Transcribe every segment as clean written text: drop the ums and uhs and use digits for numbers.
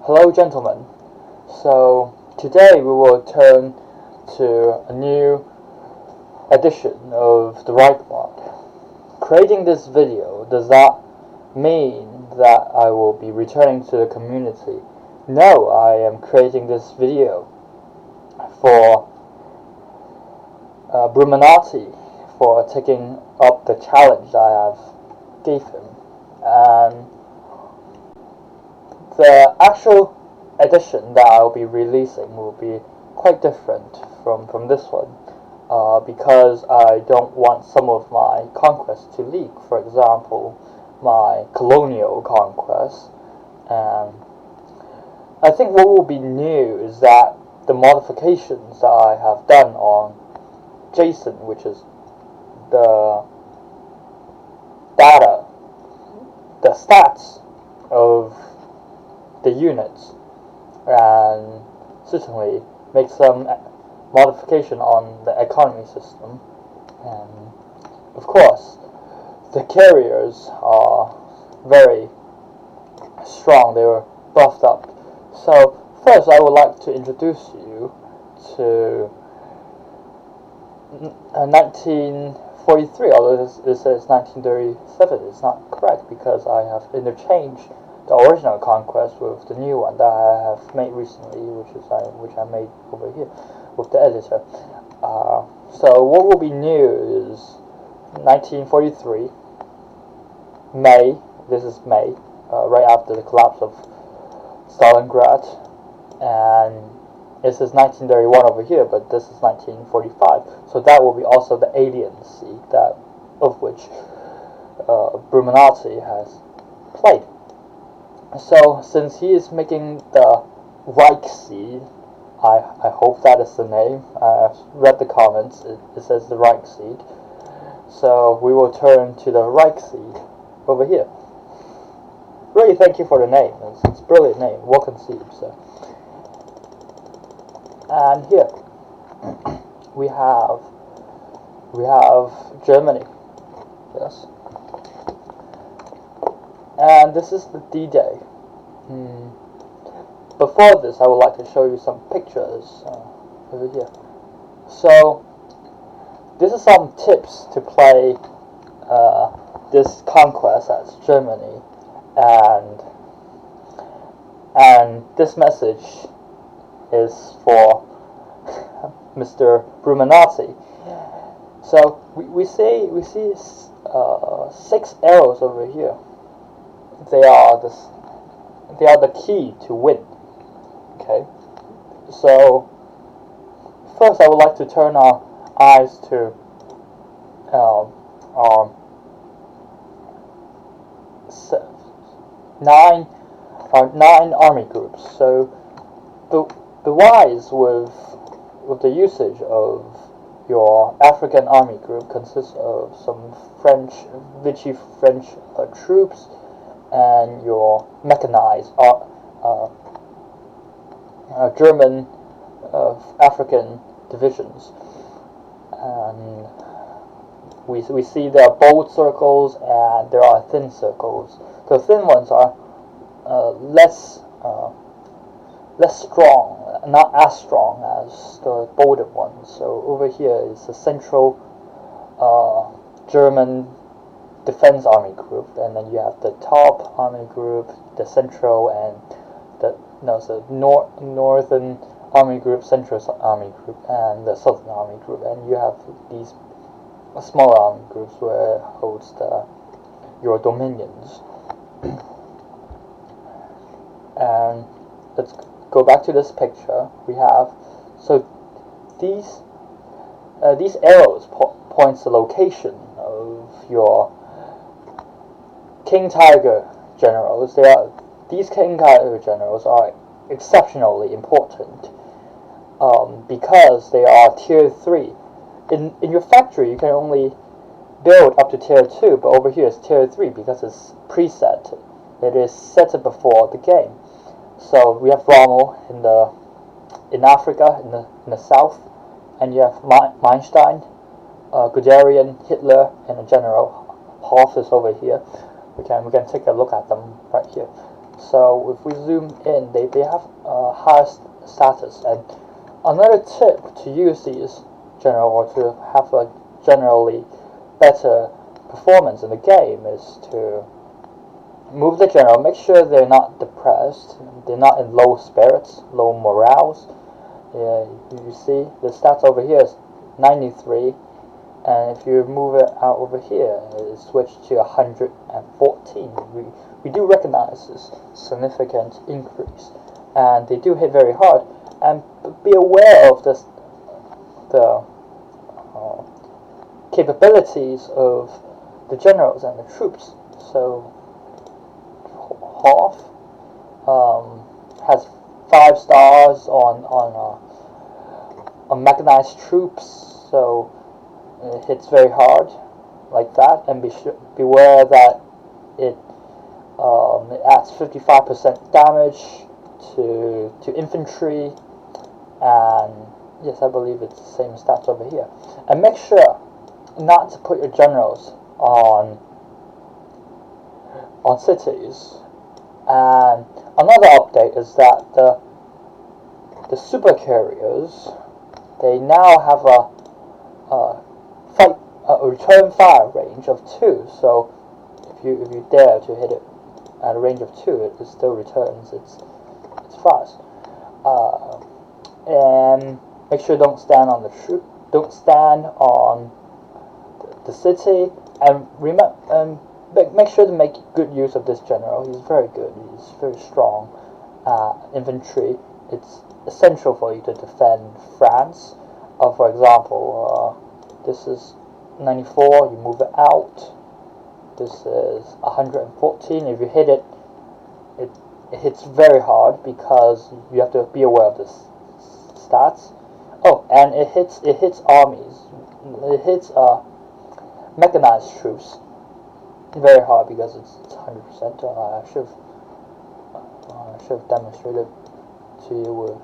Hello gentlemen, so today we will turn to a new edition of the Reich mod. Creating this video does not mean that I will be returning to the community. No, I am creating this video for Brumanati for taking up the challenge I have gave him, and the actual edition that I'll be releasing will be quite different from this one, because I don't want some of my conquests to leak. For example, my colonial conquest. And I think what will be new is that the modifications that I have done on JSON, which is the data, the stats of the units, and certainly make some modification on the economy system. And of course, the carriers are very strong. They were buffed up. So first, I would like to introduce you to 1943, although it says 1937. It's not correct because I have interchanged the original conquest with the new one that I have made recently, which I made over here with the editor. So what will be new is 1943 May. This is May, right after the collapse of Stalingrad, and this is 1931 over here, but this is 1945. So that will be also the Alien Sea, that of which Brumanati has played. So since he is making the Reich seed, I hope that is the name. I've read the comments. It says the Reich seed. So we will turn to the Reich seed over here. Really, thank you for the name. It's a brilliant name. Welcome seed. So, and here we have Germany. Yes. And this is the D-Day. Before this, I would like to show you some pictures over here. So, this is some tips to play this conquest as Germany, and this message is for Mr. Brumanati. So we see 6 arrows over here. They are the key to win. Okay. So first, I would like to turn our eyes to our 9 army groups. So the wise with the usage of your African army group consists of some Vichy French troops, and your mechanized German African divisions. And we see there are bold circles and there are thin circles. The thin ones are less strong, not as strong as the bolder ones. So over here is the central German Defense Army Group, and then you have the top Army Group, the Central, and the Northern Army Group, Central Army Group, and the Southern Army Group, and you have these smaller army groups where it holds your dominions. And let's go back to this picture. We have these arrows points the location of your King Tiger generals. These King Tiger generals are exceptionally important because they are tier 3. In your factory, you can only build up to tier 2, but over here it's tier 3 because it's preset. It is set before the game. So we have Rommel in Africa, in the south, and you have Manstein, Guderian, Hitler, and a general. Hoff is over here. We can take a look at them right here. So if we zoom in, they have a higher status. And another tip to use these general, or to have a generally better performance in the game, is to move the general. Make sure they're not depressed, they're not in low spirits, low morales. Yeah, you see the stats over here is 93, and if you move it out over here, it switched to 114. We do recognize this significant increase, and they do hit very hard. And be aware of this, the capabilities of the generals and the troops. So Hoth has 5 stars on mechanized troops, so it hits very hard like that. And beware that it adds 55% damage to infantry, and yes, I believe it's the same stats over here. And make sure not to put your generals on cities. And another update is that the super carriers, they now have a return fire range of 2. So if you dare to hit it at a range of 2, it still returns its fast. And make sure don't stand on the troop, don't stand on the city, and make sure to make good use of this general. He's very good. He's very strong. Infantry. It's essential for you to defend France. For example, this is 94. You move it out. This is 114. If you hit it, it hits very hard, because you have to be aware of this stats. Oh, and it hits armies. It hits mechanized troops very hard, because it's 100%. I should have demonstrated to you with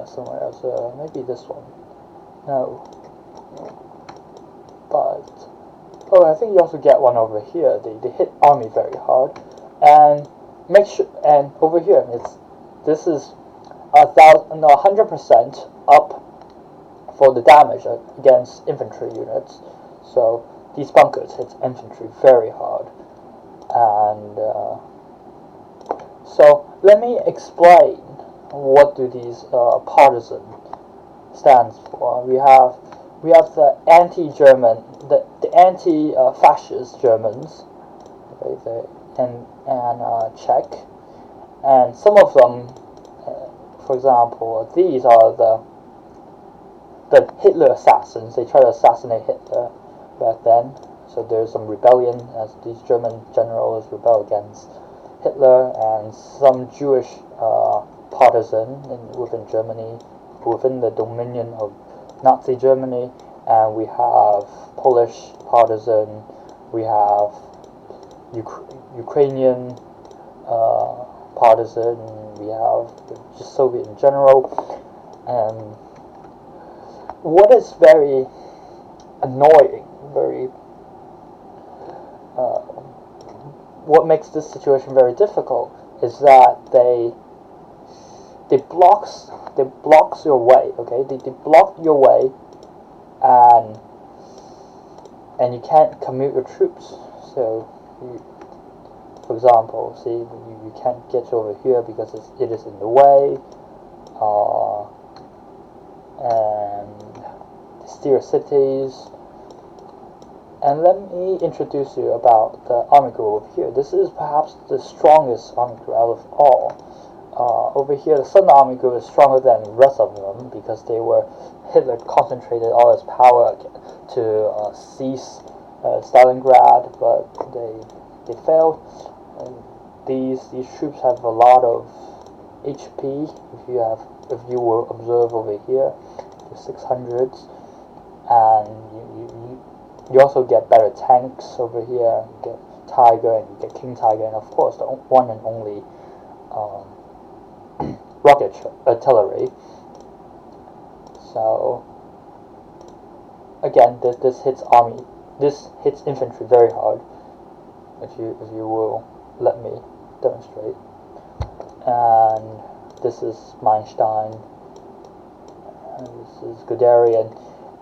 somewhere else. Maybe this one. No. But I think you also get one over here. They hit army very hard, and make sure. And over here, this is 100% up for the damage against infantry units. So these bunkers hit infantry very hard. And so let me explain what do these partisan stands for. We have the anti-German, the anti-fascist Germans, okay, and Czech, and some of them, for example, these are the Hitler assassins. They try to assassinate Hitler back then. So there's some rebellion, as these German generals rebel against Hitler, and some Jewish partisan within Germany, within the dominion of Nazi Germany. And we have Polish partisan, we have Ukrainian partisan, we have just Soviet in general. And what is very annoying, what makes this situation very difficult, is that they blocks your way. Okay, they block your way, and you can't commute your troops. So for example, see, you can't get over here because it is in the way, and steer cities. And let me introduce you about the army group over here. This is perhaps the strongest army group out of all. Over here, the Southern Army Group is stronger than the rest of them, because Hitler concentrated all his power to seize Stalingrad, but they failed. And these troops have a lot of HP. If you will observe over here, the 600s, and you also get better tanks over here. You get Tiger, and you get King Tiger, and of course the one and only rocket artillery. So again, this hits infantry very hard. If you will let me demonstrate. And this is Meinstein, and this is Guderian.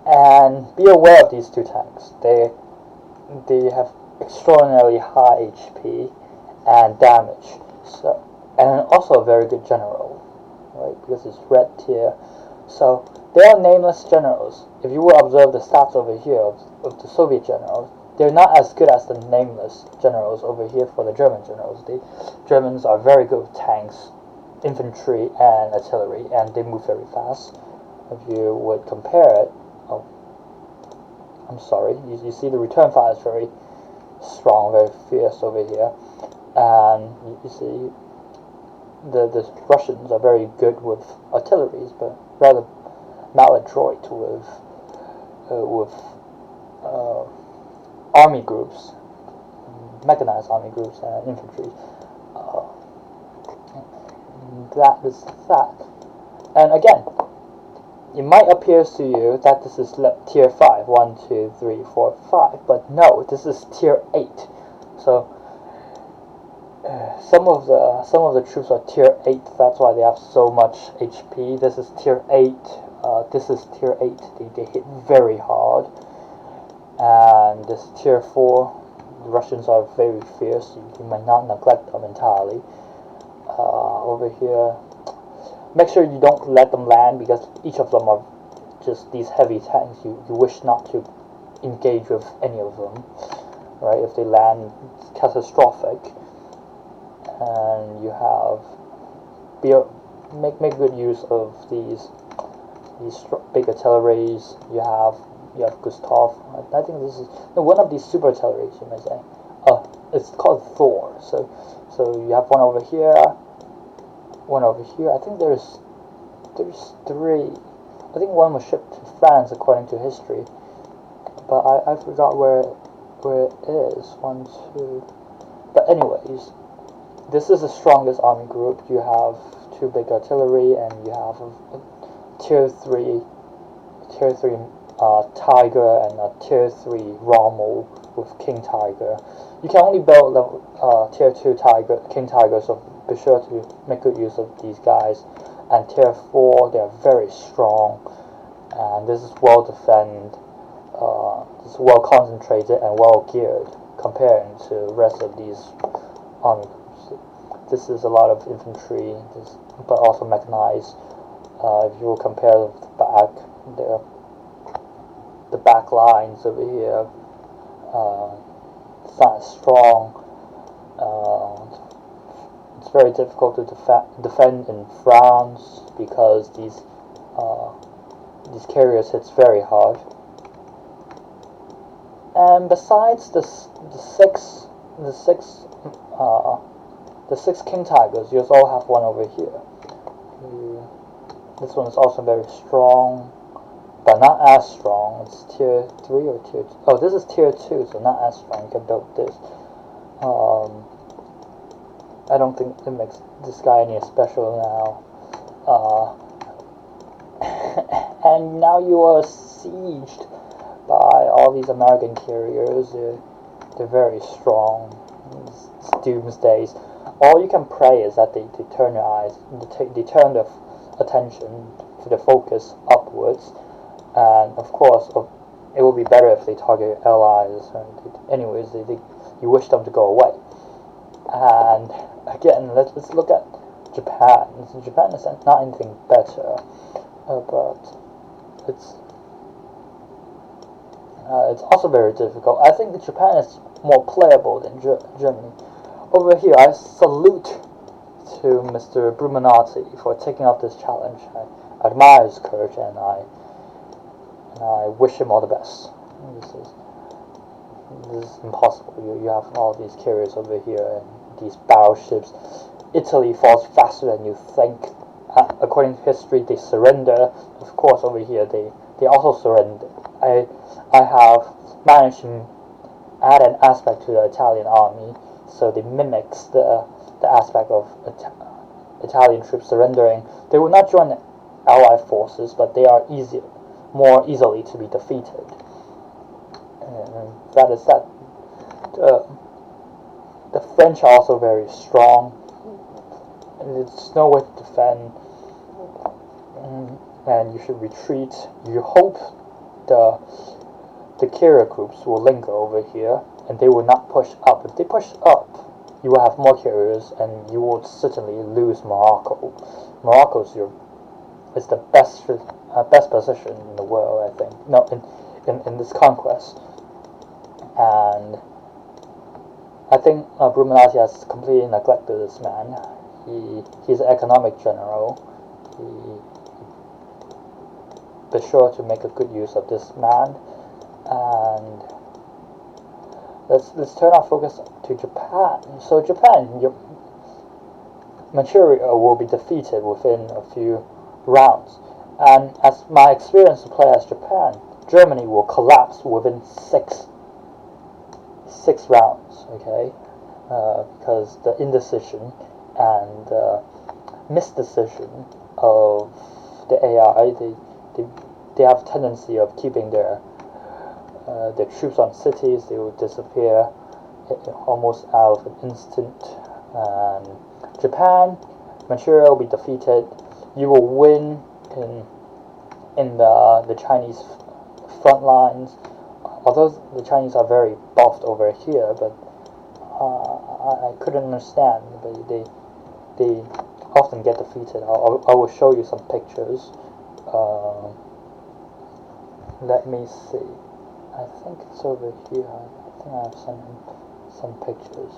And be aware of these two tanks. They have extraordinarily high HP and damage. So, and also a very good general, right? Because it's red tier. So they are nameless generals. If you will observe the stats over here of the Soviet generals, they're not as good as the nameless generals over here for the German generals. The Germans are very good with tanks, infantry, and artillery, and they move very fast. If you would compare it, I'm sorry, you see the return fire is very strong, very fierce over here, and you see the Russians are very good with artilleries, but rather maladroit with army groups, mechanized army groups, and infantry. That is that. And again, it might appear to you that this is tier 5, 1, 2, 3, 4, 5, but no, this is tier 8. So some of the troops are tier 8. That's why they have so much HP. This is tier 8. This is tier 8. They hit very hard. And this tier 4, the Russians are very fierce. You might not neglect them entirely. Over here, make sure you don't let them land, because each of them are just these heavy tanks. You wish not to engage with any of them, right? If they land, it's catastrophic. And you have make good use of these big artilleries. You have Gustav. I think this is one of these super artilleries, you may say. It's called Thor. So you have one over here, one over here. I think there's 3. I think one was shipped to France according to history, but I forgot where it is. 1, 2. But anyways, this is the strongest army group. You have 2 big artillery, and you have a tier 3 Tiger and a tier 3 Rommel with King Tiger. You can only build tier 2 King Tiger, so be sure to make good use of these guys. And tier 4, they're very strong, and this is well defended, this is well concentrated and well geared comparing to the rest of these army groups. This is a lot of infantry, but also mechanized. If you will compare the back lines over here, it's not as strong. It's very difficult to defend in France, because these carriers hits very hard. And besides the six King Tigers, you also have one over here. This one is also very strong, but not as strong. It's tier 3 or tier 2. Oh, this is tier 2, so not as strong. You can build this. I don't think it makes this guy any special now. And now you are sieged by all these American carriers. They're very strong. It's doomsdays. All you can pray is that they turn their eyes, they turn their attention to the focus upwards. And of course, it will be better if they target allies. Anyways, you wish them to go away. And again, let's look at Japan. Japan is not anything better, but it's also very difficult. I think Japan is more playable than Germany. Over here, I salute to Mr. Bruminati for taking up this challenge. I admire his courage, and I wish him all the best. This is impossible. You have all these carriers over here and these battleships. Italy falls faster than you think. According to history, they surrender. Of course, over here they also surrender. I have managed to add an aspect to the Italian army, so they mimics the aspect of Italian troops surrendering. They will not join the Allied forces, but they are more easily to be defeated. And that is that. The French are also very strong. There's no way to defend, and you should retreat. You hope the carrier groups will linger over here, and they will not push up. If they push up, you will have more carriers, and you will certainly lose Morocco. Morocco is the best position in the world, I think. No, in this conquest, and I think Brumelazi has completely neglected this man. He's an economic general. Be sure to make a good use of this man, and let's turn our focus to Japan. So Japan, Manchuria will be defeated within a few rounds, and as my experience to play as Japan, Germany will collapse within six rounds. Okay, because the indecision and misdecision of the AI, they have a tendency of keeping their troops on cities. They will disappear almost out of an instant. And Japan, Manchuria will be defeated. You will win in the Chinese front lines. Although the Chinese are very buffed over here, but I couldn't understand. But they often get defeated. I will show you some pictures. Let me see. I think it's over here. I think I have some pictures.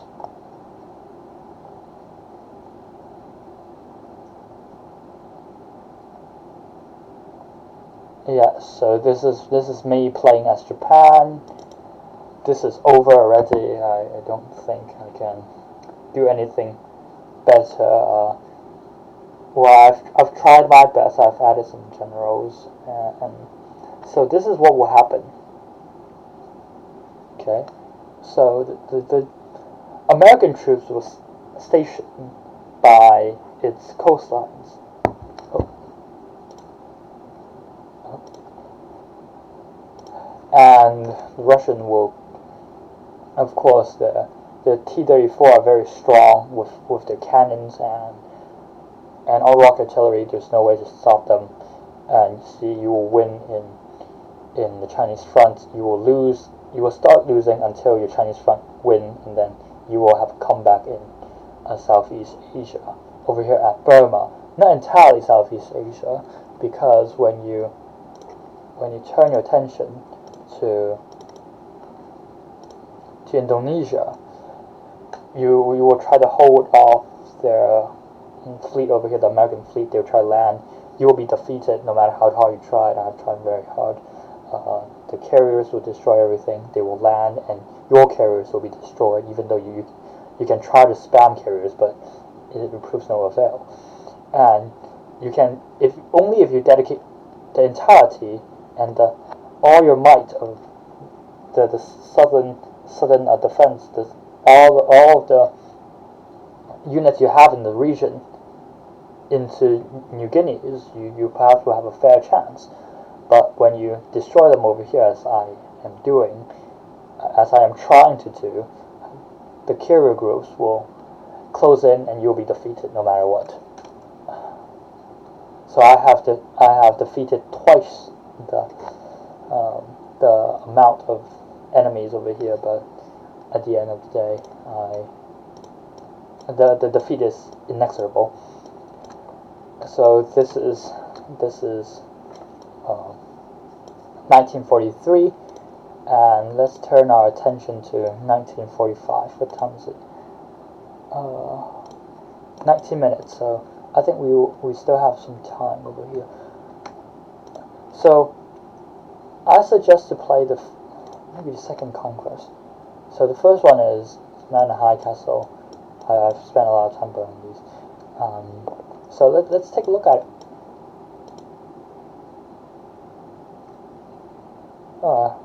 Yeah, so this is me playing as Japan. This is over already. I don't think I can do anything better. Well, I've tried my best. I've added some generals, and so this is what will happen. Okay, so the American troops were stationed by its coastlines. And the Russian will, of course, the T-34 are very strong with their cannons and all rocket artillery. There's no way to stop them, and you will win in the Chinese front. You will lose. You will start losing until your Chinese front win, and then you will have a comeback in Southeast Asia. Over here at Burma, not entirely Southeast Asia, because when you turn your attention to Indonesia, you will try to hold off their fleet over here, the American fleet. They'll try to land. You will be defeated no matter how hard you try. I have tried very hard. The carriers will destroy everything. They will land, and your carriers will be destroyed. Even though you can try to spam carriers, but it proves no avail. And you can if you dedicate the entirety and all your might of the southern defense, all of the units you have in the region into New Guinea, you perhaps will have a fair chance. But when you destroy them over here, as I am doing, as I am trying to do, the carrier groups will close in, and you'll be defeated no matter what. So I have defeated twice the amount of enemies over here, but at the end of the day, the defeat is inexorable. So this is 1943, and let's turn our attention to 1945. What time is it? 19 minutes. So I think we still have some time over here. So I suggest to play maybe the second conquest. So the first one is Man High Castle. I've spent a lot of time building these. So let's take a look at it.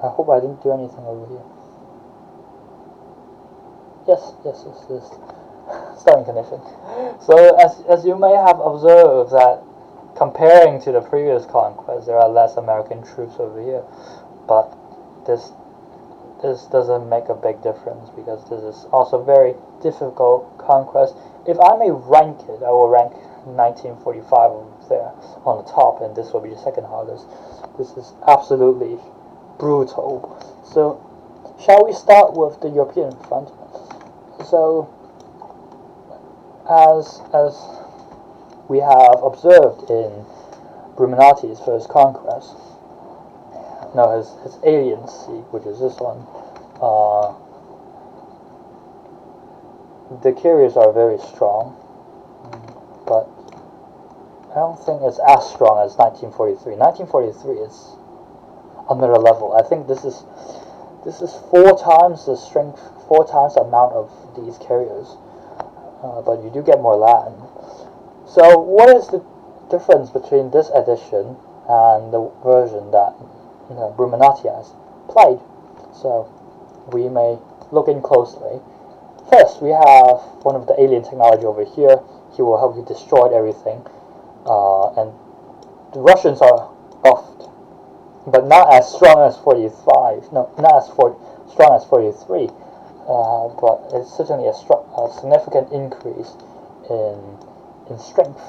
I hope I didn't do anything over here. Yes. Starting condition. So as you may have observed that comparing to the previous conquest, there are less American troops over here, but this this doesn't make a big difference because this is also very difficult conquest. If I may rank it, I will rank 1945 over there on the top, and this will be the second hardest. This is absolutely brutal. So, shall we start with the European front? So, as we have observed in Bruminati's first conquest, no, his alien sea, which is this one, the carriers are very strong, but I don't think it's as strong as 1943. 1943 is another level. I think this is 4 times the strength, 4 times the amount of these carriers, but you do get more land. So what is the difference between this edition and the version that Bruminati has played? So we may look in closely. First, we have one of the alien technology over here. He will help you destroy everything, and the Russians are buffed, but not as strong as 45. No, not as strong as 43. But it's certainly a significant increase in strength,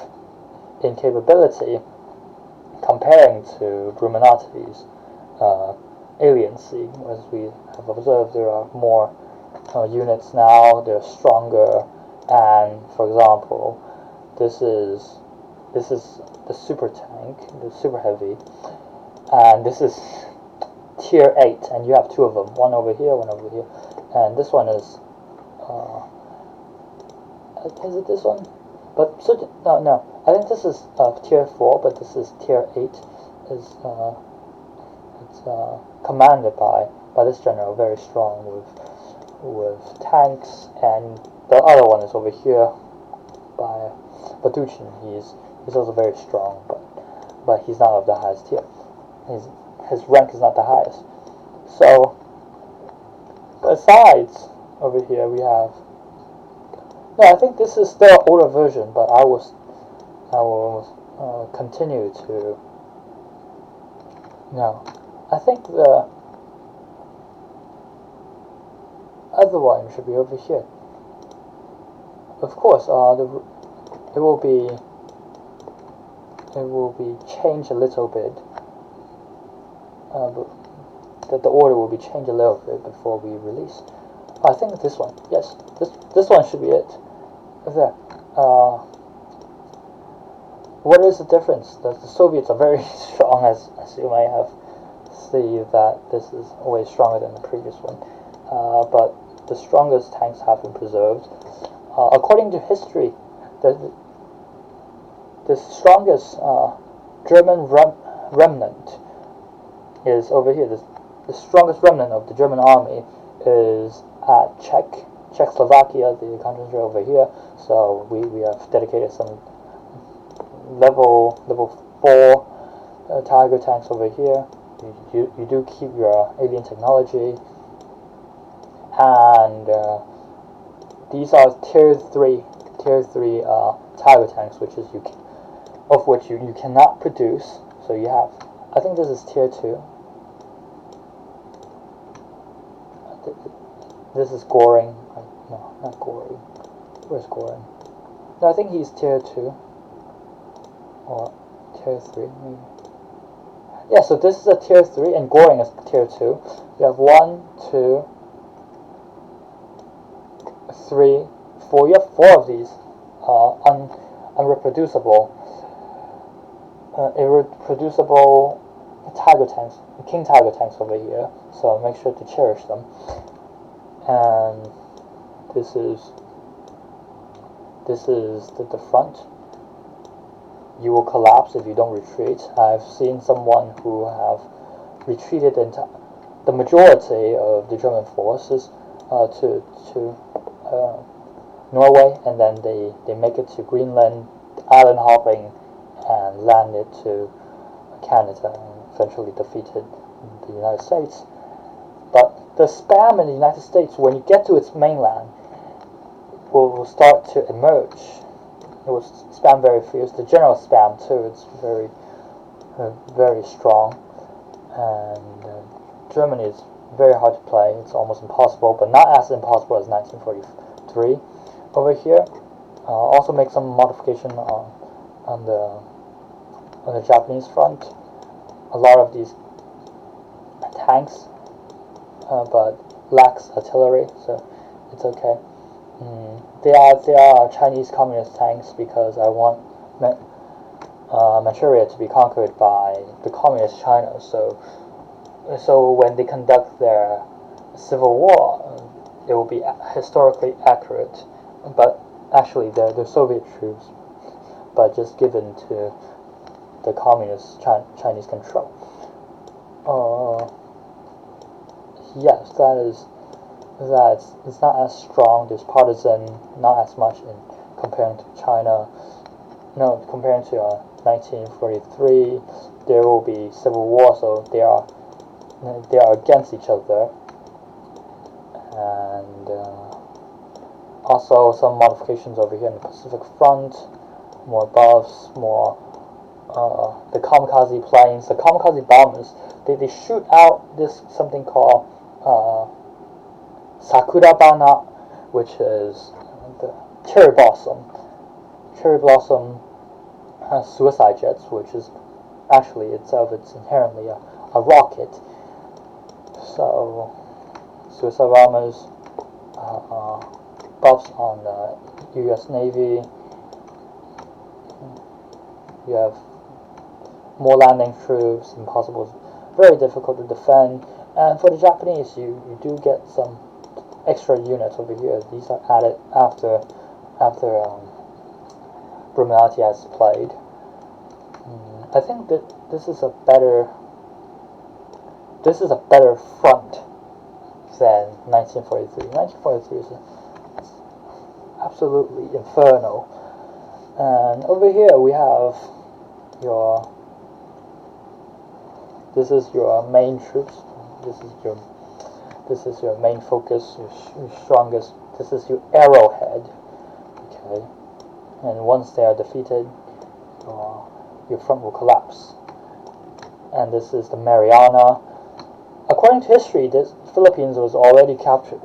in capability, comparing to Bruminati's alien sea. As we have observed, there are more units now. They're stronger, and for example, this is the super tank, the super heavy, and this is tier 8, and you have 2 of them, one over here, and this one is it this one? But no, I think this is tier 4, but this is tier 8. Is it's commanded by this general, very strong with tanks, and the other one is over here by Batuchin. He's also very strong, but he's not of the highest tier. His rank is not the highest. So besides over here we have. No, I think this is still an older version, but I will continue to. No, I think the other one should be over here. Of course, it will be changed a little bit. But the order will be changed a little bit before we release. I think this one. Yes, this one should be it. There. What is the difference? The Soviets are very strong, as you may have seen that this is way stronger than the previous one. But the strongest tanks have been preserved. According to history, the strongest German remnant is over here. The strongest remnant of the German army is at Czechoslovakia, the country over here. So we have dedicated some level 4 Tiger tanks over here. You do keep your alien technology, and these are tier 3 Tiger tanks, which is which you cannot produce. So you have, I think this is tier 2. This is Goring. No, not Goring. Where's Goring? No, I think he's tier 2. Or tier 3, maybe. Yeah, so this is a tier 3, and Goring is tier 2. You have 1, 2, 3, 4. You have 4 of these unreproducible irreproducible Tiger tanks, King Tiger tanks over here. So make sure to cherish them. And this is the front. You will collapse if you don't retreat. I've seen someone who have retreated into the majority of the German forces to Norway, and then they make it to Greenland, island hopping, and landed to Canada, and eventually defeated the United States. But the spam in the United States, when you get to its mainland, will start to emerge. It will spam very fierce. The general spam too. It's very, very strong, and Germany is very hard to play. It's almost impossible, but not as impossible as 1943. Over here, also make some modification on the Japanese front. A lot of these tanks, but lacks artillery, so it's okay. They are Chinese communist tanks because I want Manchuria to be conquered by the communist China. So when they conduct their civil war, it will be historically accurate. But actually, they're Soviet troops, but just given to the communist Chinese control. Yes, it's not as strong. There's partisan, not as much in comparing to China. No, comparing to 1943, there will be civil war, so they are against each other, and also some modifications over here in the Pacific Front, more buffs, more the kamikaze planes, the kamikaze bombers. They shoot out this something called sakurabana, which is the cherry blossom suicide jets, which is actually itself, it's inherently a rocket. So suicide bombers, buffs on the U.S. Navy. You have more landing troops, impossible, very difficult to defend. And for the Japanese, you do get some extra units over here. These are added after Brumalti has played. I think that this is a better front than 1943. 1943 is absolutely infernal. And over here we have this is your main troops. This is your main focus, your strongest. This is your arrowhead. Okay, and once they are defeated, your front will collapse. And this is the Mariana. According to history, the Philippines was already captured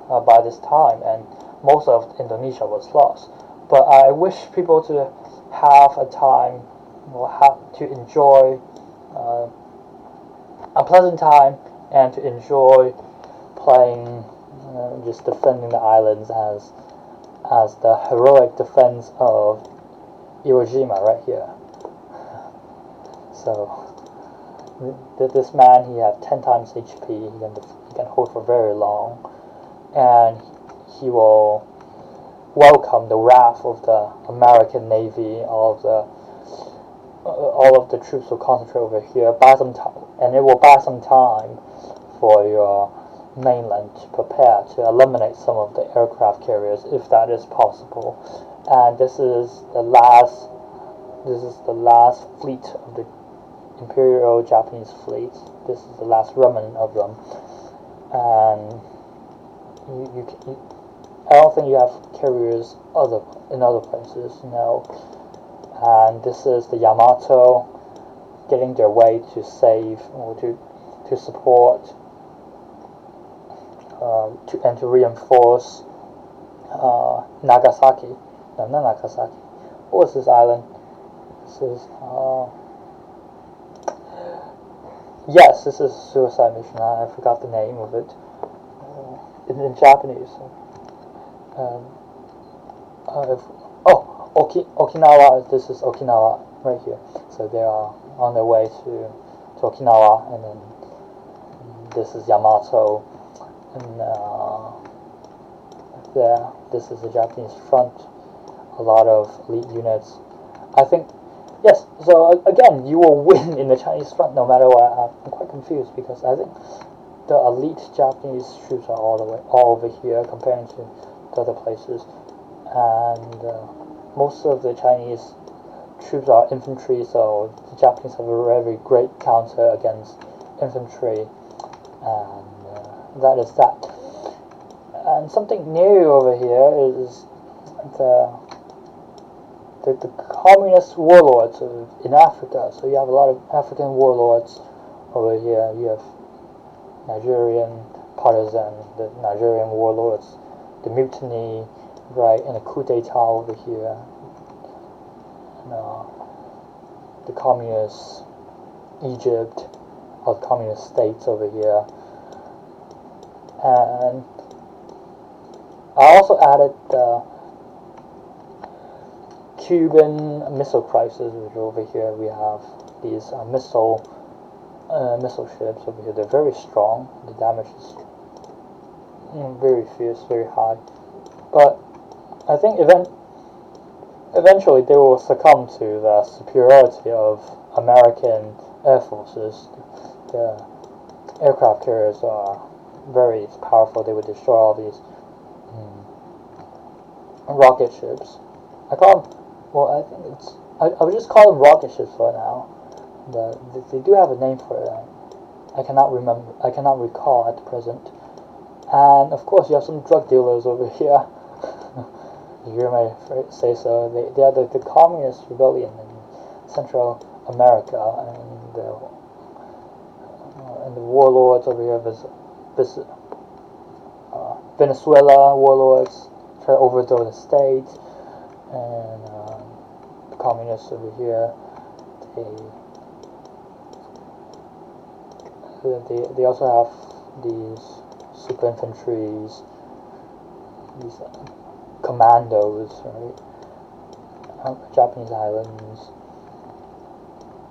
by this time, and most of Indonesia was lost. But I wish people to have a time, have to enjoy a pleasant time, and to enjoy playing, just defending the islands as the heroic defense of Iwo Jima right here. So this man, he had 10 times HP. He can hold for very long, and he will welcome the wrath of the American Navy. All of the troops will concentrate over here. Buy some time, and it will buy some time for your mainland to prepare to eliminate some of the aircraft carriers, if that is possible. And this is the last fleet of the Imperial Japanese fleet. This is the last remnant of them, and I don't think you have carriers in other places, no. And this is the Yamato getting their way to save, or to support, and to reinforce Nagasaki. No, not Nagasaki. What was this island? This is yes, this is a suicide mission. I forgot the name of it in Japanese. Okinawa. This is Okinawa right here. So they are on their way to Okinawa, and then this is Yamato, and there. This is the Japanese front. A lot of elite units. I think, yes. So again, you will win in the Chinese front no matter what. I'm quite confused because I think the elite Japanese troops are all over here comparing to other places, and most of the Chinese troops are infantry, so the Japanese have a very great counter against infantry, and that is that. And something new over here is the communist warlords in Africa. So you have a lot of African warlords over here. You have Nigerian partisan, the Nigerian warlords, the mutiny, right, and the coup d'etat over here, and, the communist Egypt, or the communist states over here, and I also added the Cuban Missile Crisis, which over here we have these missile ships over here. They're very strong. The damage is very fierce, very high. But I think eventually they will succumb to the superiority of American air forces. The aircraft carriers are very powerful. They would destroy all these rocket ships. I call them, well, I think it's, I would just call them rocket ships for now. They do have a name for it. I cannot recall at present. And of course, you have some drug dealers over here. If you may say so. They are the communist rebellion in Central America, and the warlords over here, Venezuela warlords try to overthrow the state, and the communists over here, they also have these super infantries, these commandos, right? Japanese islands.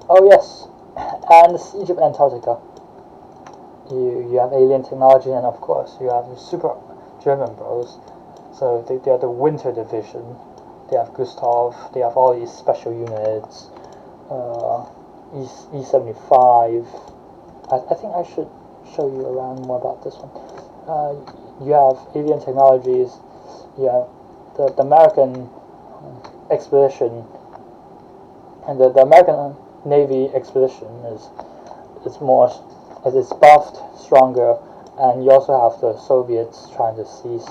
Oh yes, and the siege of Antarctica. You have alien technology, and of course you have the super German bros. So they are the Winter Division. They have Gustav. They have all these special units. E-75. I think I should show you around more about this one. You have alien technologies. You have the American expedition, and the American Navy expedition is buffed, stronger, and you also have the Soviets trying to seize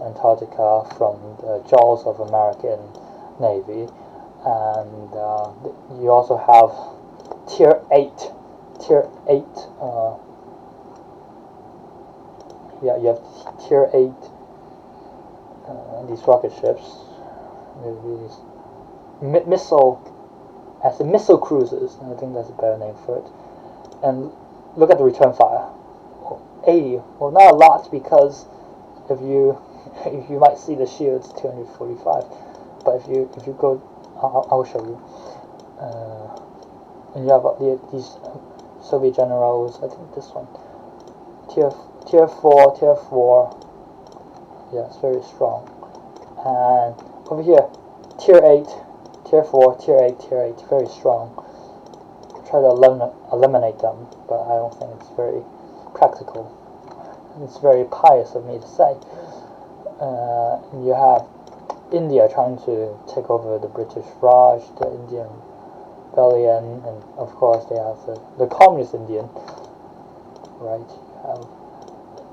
Antarctica from the jaws of American Navy, and you also have Tier 8. You have Tier 8. These rocket ships, these missile cruisers. I think that's a better name for it. And look at the return fire. 80. Well, not a lot, because if you might see the shields 245, but if you go, I'll show you. And you have these Soviet generals. I think this one, tier 4. Yeah, it's very strong. And over here, tier 8, tier 4, tier 8, very strong. Try to eliminate them, but I don't think it's very practical. It's very pious of me to say. You have India trying to take over the British Raj, the Indian rebellion, and of course they have the communist Indian, right? You have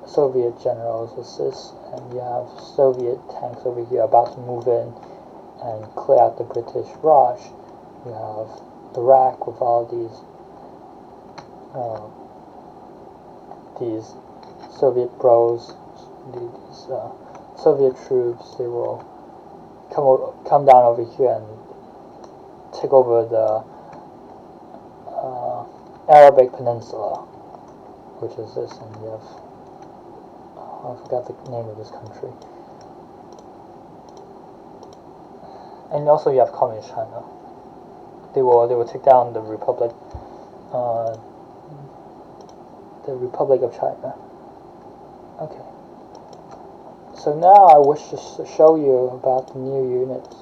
Soviet generals assist, and you have Soviet tanks over here about to move in and clear out the British Raj. You have Iraq with all these Soviet bros, these Soviet troops. They will come down over here and take over the Arabic Peninsula, which is this, and you have, I forgot the name of this country. And also you have Communist China. They will take down the Republic of China. Okay. So now I wish to show you about the new units.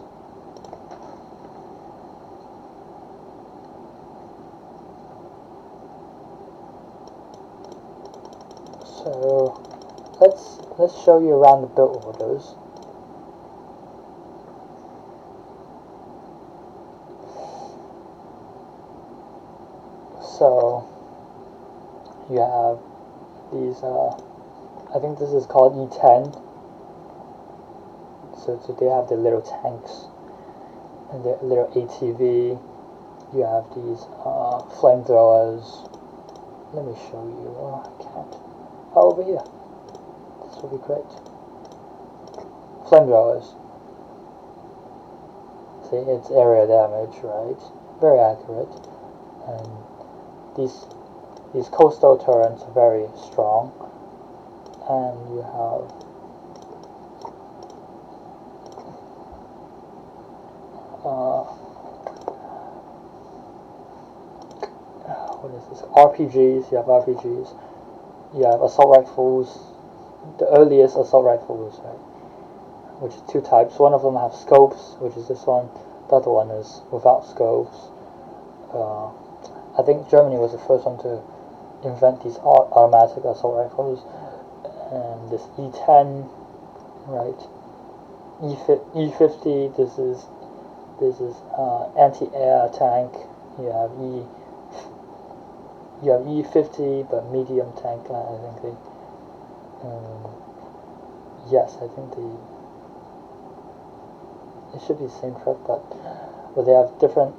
So let's show you around the build orders. So you have these, I think this is called E10. So they have the little tanks and the little ATV. You have these flamethrowers. let me show you. Oh, I can't. Oh, over here. This will be great. Flamethrowers. See, it's area damage, right? Very accurate. And these coastal turrets are very strong. And you have what is this? RPGs. You have RPGs. You have assault rifles. The earliest assault rifles, right? Which is two types. One of them have scopes, which is this one. The other one is without scopes. I think Germany was the first one to invent these automatic assault rifles. And this E10, right? E50. This is anti-air tank. You have E50, but medium tank. I think they. Yes, I think it should be the same truck, but they have different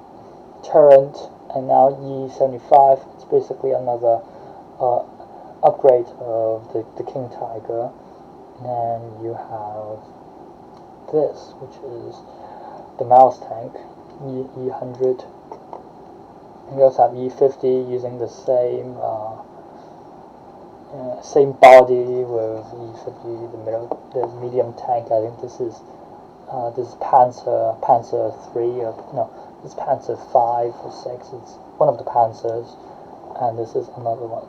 turret. And now E75. It's basically another upgrade of the King Tiger. And you have this, which is the mouse tank, E100. You also have E50 using the same body with E50, the medium tank. I think this is Panzer 3 or no, it's Panzer 5 or 6. It's one of the Panzers, and this is another one,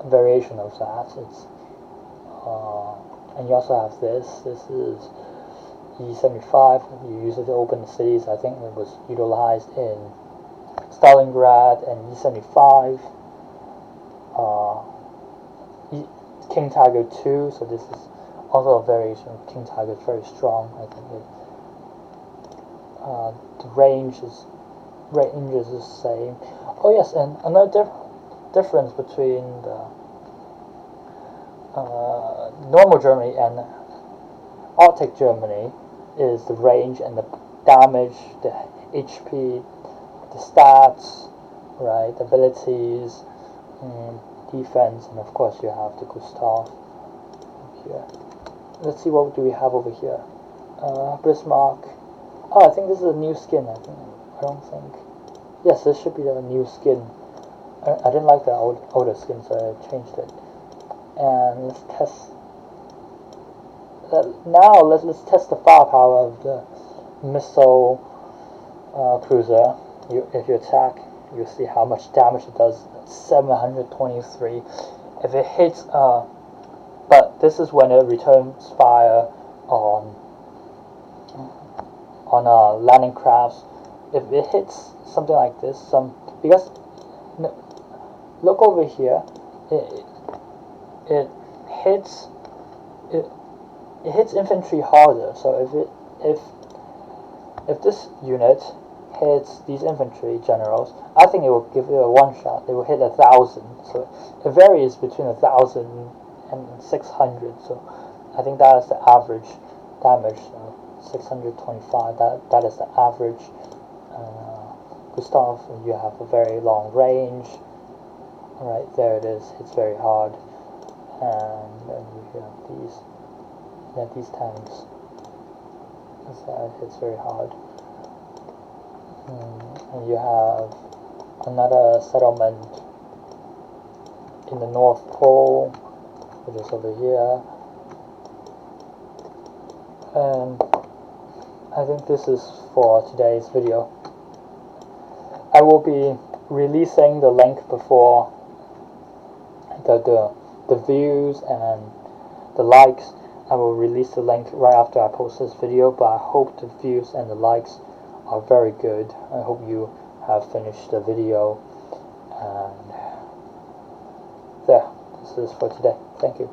variation of that. It's and you also have this. This is E75. You use it to open the cities. I think it was utilized in Stalingrad. And E75. King Tiger 2. So this is also a variation of King Tiger. It's very strong. I think the range is the same. Oh yes, and another difference between the normal Germany and Arctic Germany is the range and the damage, the HP, the stats, right, abilities, defense, and of course you have the Gustav here. Let's see, what do we have over here? Bismarck. Oh, I think this is a new skin. I don't think. Yes, this should be a new skin. I didn't like the older skin, so I changed it. And let's test. Now let's test the firepower of the missile cruiser. If you attack, you see how much damage it does. 723. If it hits, but this is when it returns fire on landing crafts. If it hits something like this, because look over here, it hits infantry harder. So if this unit hits these infantry generals, I think it will give it a one shot. It will hit 1,000. So it varies between 1,000 and 600. So I think that is the average damage. 625. That is the average. Gustav, you have a very long range. Right there it is. It's very hard. And then you have these tanks. It's very hard. And you have another settlement in the North Pole, which is over here. And I think this is for today's video. I will be releasing the link before the views and the likes. I will release the link right after I post this video, but I hope the views and the likes are very good. I hope you have finished the video. And there, this is for today. Thank you.